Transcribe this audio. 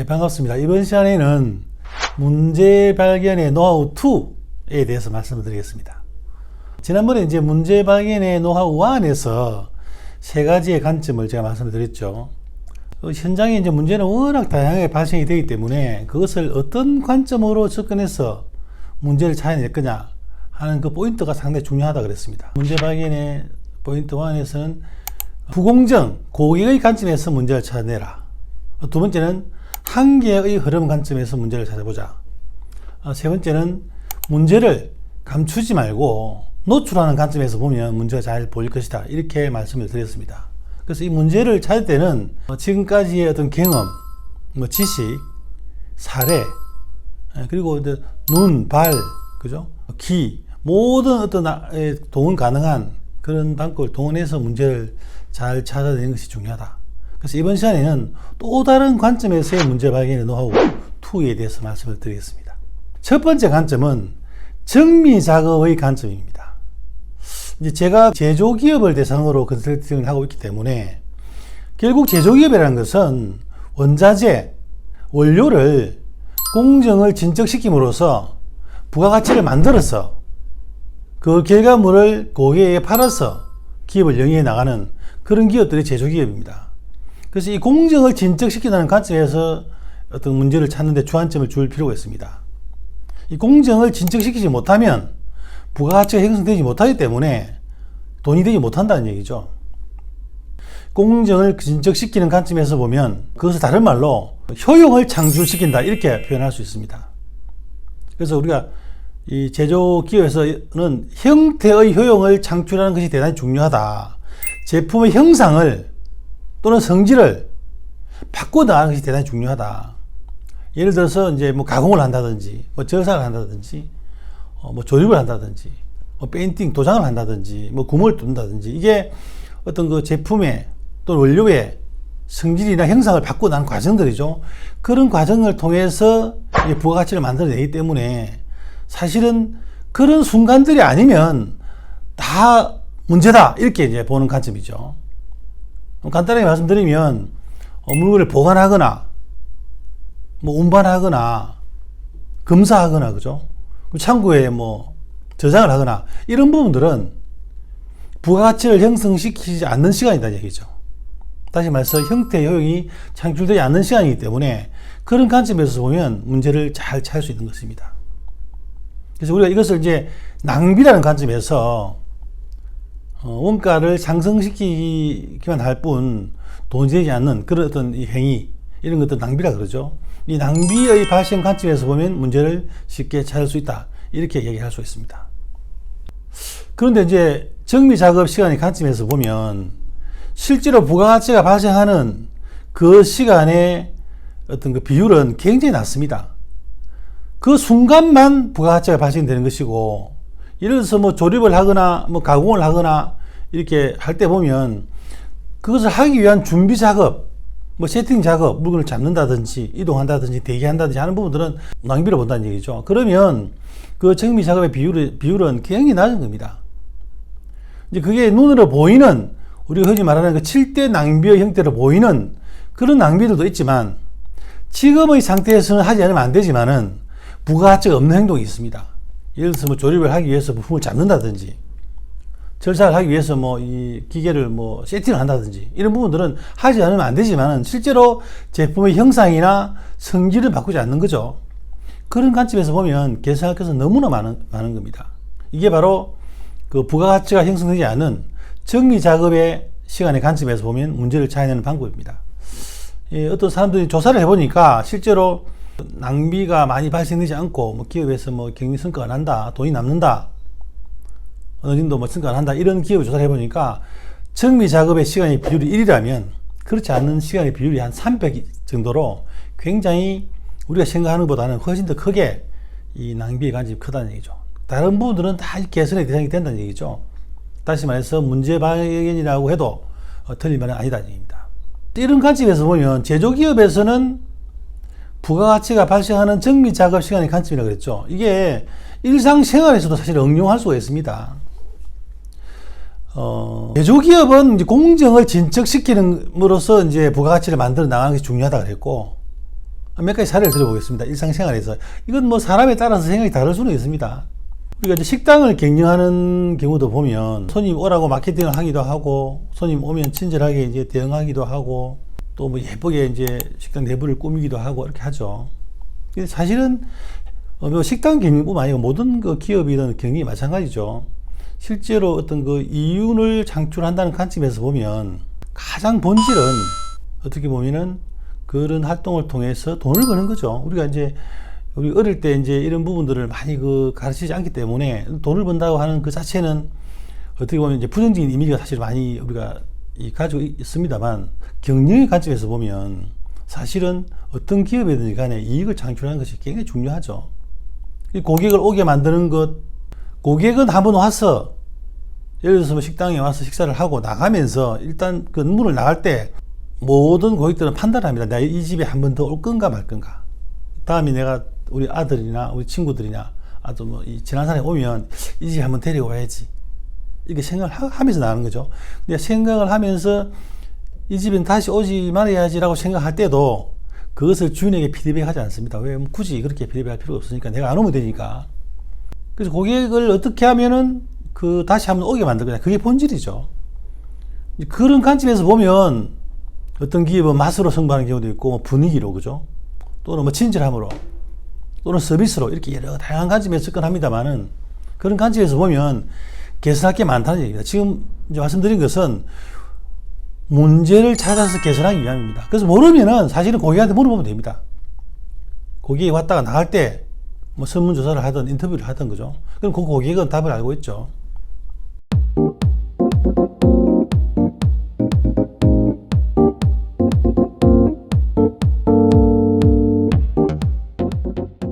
반갑습니다. 이번 시간에는 문제 발견의 노하우 2에 대해서 말씀을 드리겠습니다. 지난번에 이제 문제 발견의 노하우 1에서 세 가지의 관점을 제가 말씀을 드렸죠. 현장에 이제 문제는 워낙 다양하게 발생이 되기 때문에 그것을 어떤 관점으로 접근해서 문제를 찾아낼 거냐 하는 그 포인트가 상당히 중요하다 그랬습니다. 문제 발견의 포인트 1에서는 부공정, 고객의 관점에서 문제를 찾아내라. 두 번째는 한계의 흐름 관점에서 문제를 찾아보자. 세 번째는 문제를 감추지 말고 노출하는 관점에서 보면 문제가 잘 보일 것이다. 이렇게 말씀을 드렸습니다. 그래서 이 문제를 찾을 때는 지금까지의 어떤 경험, 지식, 사례, 그리고 눈, 발, 그죠? 귀, 모든 어떤 동원 가능한 그런 방법을 동원해서 문제를 잘 찾아내는 것이 중요하다. 그래서 이번 시간에는 또 다른 관점에서의 문제 발견의 노하우 2에 대해서 말씀을 드리겠습니다. 첫 번째 관점은 정미 작업의 관점입니다. 이제 제가 제조기업을 대상으로 컨설팅을 하고 있기 때문에 결국 제조기업이라는 것은 원자재, 원료를 공정을 진척시킴으로써 부가가치를 만들어서 그 결과물을 고객에게 팔아서 기업을 영위해 나가는 그런 기업들이 제조기업입니다. 그래서 이 공정을 진척시킨다는 관점에서 어떤 문제를 찾는데 주안점을 줄 필요가 있습니다. 이 공정을 진척시키지 못하면 부가가치가 형성되지 못하기 때문에 돈이 되지 못한다는 얘기죠. 공정을 진척시키는 관점에서 보면 그것을 다른 말로 효용을 창출시킨다 이렇게 표현할 수 있습니다. 그래서 우리가 이 제조기업에서는 형태의 효용을 창출하는 것이 대단히 중요하다. 제품의 형상을 또는 성질을 바꿔 나가는 것이 대단히 중요하다. 예를 들어서 이제 뭐 가공을 한다든지, 뭐 절삭을 한다든지, 뭐 조립을 한다든지, 뭐 페인팅, 도장을 한다든지, 뭐 구멍을 뚫는다든지, 이게 어떤 그 제품의 또는 원료의 성질이나 형상을 바꿔 나가는 과정들이죠. 그런 과정을 통해서 부가가치를 만들어내기 때문에 사실은 그런 순간들이 아니면 다 문제다. 이렇게 이제 보는 관점이죠. 간단하게 말씀드리면, 물건을 보관하거나, 뭐 운반하거나, 검사하거나, 그죠? 창고에 뭐 저장을 하거나, 이런 부분들은 부가가치를 형성시키지 않는 시간이다 얘기죠. 다시 말해서 형태의 효용이 창출되지 않는 시간이기 때문에 그런 관점에서 보면 문제를 잘 찾을 수 있는 것입니다. 그래서 우리가 이것을 이제 낭비라는 관점에서 원가를 상승시키기만 할 뿐 돈이 되지 않는 그런 어떤 이 행위, 이런 것들 낭비라 그러죠. 이 낭비의 발생 관점에서 보면 문제를 쉽게 찾을 수 있다. 이렇게 얘기할 수 있습니다. 그런데 이제 정미 작업 시간의 관점에서 보면 실제로 부가가치가 발생하는 그 시간의 어떤 그 비율은 굉장히 낮습니다. 그 순간만 부가가치가 발생되는 것이고, 예를 들어서 뭐 조립을 하거나 뭐 가공을 하거나 이렇게 할 때 보면 그것을 하기 위한 준비 작업, 뭐 세팅 작업, 물건을 잡는다든지 이동한다든지 대기한다든지 하는 부분들은 낭비로 본다는 얘기죠. 그러면 그 정미 작업의 비율은 굉장히 낮은 겁니다. 이제 그게 눈으로 보이는, 우리가 흔히 말하는 그 7대 낭비의 형태로 보이는 그런 낭비들도 있지만, 지금의 상태에서는 하지 않으면 안 되지만은 부가가치가 없는 행동이 있습니다. 예를 들어서 뭐 조립을 하기 위해서 부품을 잡는다든지, 절삭을 하기 위해서 뭐 이 기계를 뭐 세팅을 한다든지, 이런 부분들은 하지 않으면 안 되지만은 실제로 제품의 형상이나 성질을 바꾸지 않는 거죠. 그런 관점에서 보면 계산할 것은 너무나 많은 겁니다. 이게 바로 그 부가가치가 형성되지 않은 정리 작업의 시간의 관점에서 보면 문제를 찾아내는 방법입니다. 어떤 사람들이 조사를 해보니까 실제로 낭비가 많이 발생되지 않고, 뭐 기업에서 뭐 경영 성과가 난다, 돈이 남는다, 어느 정도 뭐 성과가 난다, 이런 기업을 조사를 해보니까 정미 작업의 시간의 비율이 1이라면 그렇지 않은 시간의 비율이 한 300 정도로 굉장히 우리가 생각하는 것보다는 훨씬 더 크게 이 낭비의 관점이 크다는 얘기죠. 다른 부분들은 다 개선의 대상이 된다는 얘기죠. 다시 말해서 문제 발견이라고 해도 틀린 말은 아니다는 얘기입니다. 이런 관점에서 보면 제조기업에서는 부가가치가 발생하는 정미 작업 시간의 관점이라고 그랬죠. 이게 일상생활에서도 사실 응용할 수가 있습니다. 제조기업은 이제 공정을 진척시키는으로써 이제 부가가치를 만들어 나가는 것이 중요하다 그랬고, 몇 가지 사례를 들어보겠습니다. 일상생활에서. 이건 뭐 사람에 따라서 생각이 다를 수는 있습니다. 우리가 이제 식당을 경영하는 경우도 보면 손님 오라고 마케팅을 하기도 하고 손님 오면 친절하게 이제 대응하기도 하고 또 뭐 예쁘게 이제 식당 내부를 꾸미기도 하고 이렇게 하죠. 근데 사실은 뭐 식당 경영뿐만 아니고 모든 그 기업이든 경영이 마찬가지죠. 실제로 어떤 그 이윤을 창출한다는 관점에서 보면 가장 본질은 어떻게 보면은 그런 활동을 통해서 돈을 버는 거죠. 우리가 이제 우리 어릴 때 이제 이런 부분들을 많이 그 가르치지 않기 때문에 돈을 번다고 하는 그 자체는 어떻게 보면 이제 부정적인 이미지가 사실 많이 우리가 가지고 있습니다만 경영의 관점에서 보면 사실은 어떤 기업이든지 간에 이익을 창출하는 것이 굉장히 중요하죠. 고객을 오게 만드는 것, 고객은 한번 와서 예를 들어서 뭐 식당에 와서 식사를 하고 나가면서 일단 그 문을 나갈 때 모든 고객들은 판단합니다. 내가 이 집에 한 번 더 올 건가 말 건가. 다음에 내가 우리 아들이나 우리 친구들이나 아주 뭐 지난 사람이 오면 이 집에 한번 데리고 와야지. 이렇게 생각을 하면서 나가는 거죠. 근데 생각을 하면서 이 집엔 다시 오지 말아야지라고 생각할 때도 그것을 주인에게 피드백하지 않습니다. 왜 굳이 그렇게 피드백할 필요가 없으니까 내가 안 오면 되니까. 그래서 고객을 어떻게 하면은 그 다시 한번 오게 만들 거냐. 그게 본질이죠. 그런 관점에서 보면 어떤 기업은 맛으로 승부하는 경우도 있고 뭐 분위기로 그죠. 또는 뭐 친절함으로 또는 서비스로 이렇게 여러 다양한 관점에서 접근합니다만은 그런 관점에서 보면 개선할 게 많다는 얘기입니다. 지금 이제 말씀드린 것은 문제를 찾아서 개선하기 위함입니다. 그래서 모르면은 사실은 고객한테 물어보면 됩니다. 고객이 왔다가 나갈 때 뭐 설문조사를 하든 인터뷰를 하든 그죠. 그럼 그 고객은 답을 알고 있죠.